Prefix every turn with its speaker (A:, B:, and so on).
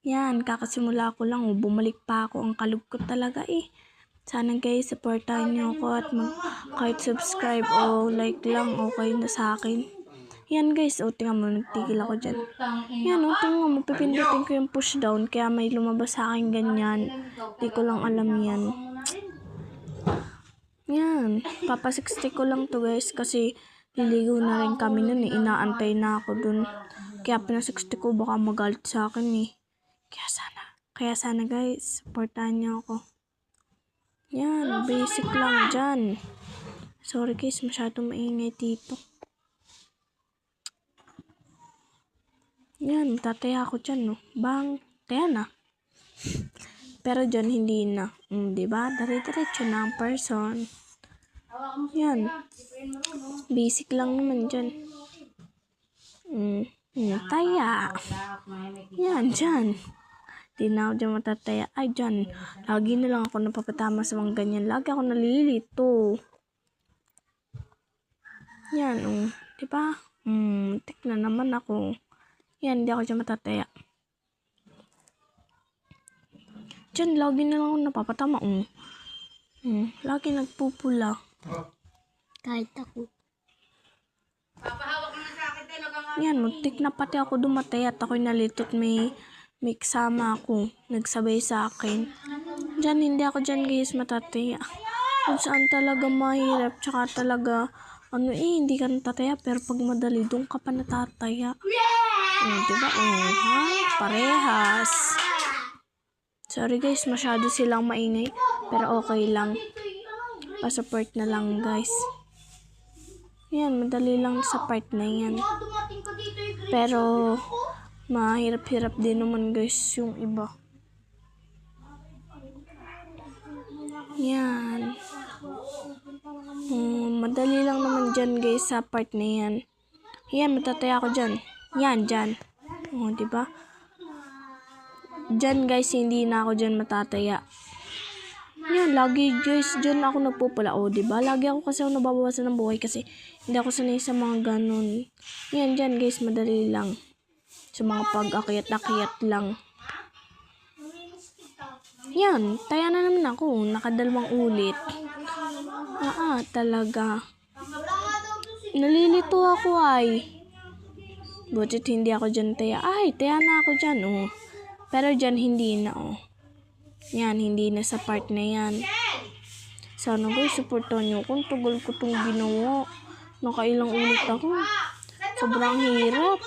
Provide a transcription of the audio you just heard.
A: Yan, kakasimula ko lang. Bumalik pa ako. Ang kalugkot talaga eh. Sana guys, supportahan niyo ako at kahit subscribe o like lang, okay na sa akin. Yan guys, tingnan mo, nagtigil ako dyan. Yan, tingnan mo, pipindutin ko yung push down, kaya may lumabas sa akin ganyan. Di ko lang alam yan. Yan, papa 60 ko lang to guys, kasi liligo na rin kami nun eh. Inaantay na ako dun. Kaya pina 60 ko, baka magalit sa akin eh. Kaya sana guys, supportahan niyo ako. Yan, basic lang dyan. Sorry guys, masyadong maingay dito. Yan, tataya ako dyan, no. Bang, taya na. Pero dyan, hindi na. Diba? Dire-diretso na ang person. Yan. Basic lang naman dyan. Taya. Yan, dyan. Di na ako dyan matataya. Ay, dyan. Lagi na lang ako napapatama sa mga ganyan. Lagi ako nalilito. Yan, diba? Tignan naman ako. Yan, hindi ako dyan matataya. Dyan, lagi na lang ako napapatama. Lagi nagpupula. Kahit ako. Yan, muntik na pati ako dumatay at ako'y nalitot may kasama ako. Nagsabay sa akin. Dyan, hindi ako dyan guys matataya. Kung saan talaga mahirap, tsaka talaga, hindi ka natataya, pero pag madali, doon ka pa natataya. Diba? Parehas. Sorry guys, masyado silang maingay, pero okay lang. Pa-support na lang guys. Yan, madali lang sa part na yan. Pero, mahirap-hirap din naman guys yung iba. Yan. Madali lang naman dyan guys sa part na yan. Yan, matataya ako dyan. Yan, dyan. Diba? Dyan guys, hindi na ako dyan matataya. Yan, lagi guys, dyan ako nagpupula. Diba? Lagi ako kasi nababawasan ng buhay kasi hindi ako sanay sa mga ganun. Yan, dyan guys, madali lang. Sa mga pag-akyat-akyat lang. Yan, taya na naman ako. Nakadalawang ulit. Talaga. Nalilito ako ay. Butit hindi ako dyan taya. Taya na ako dyan, Pero dyan hindi na, Yan, hindi na sa part na yan. Sana guys, supportan nyo kung tugal ko itong ginawa. Nakailang ulit ako. Sobrang hirap.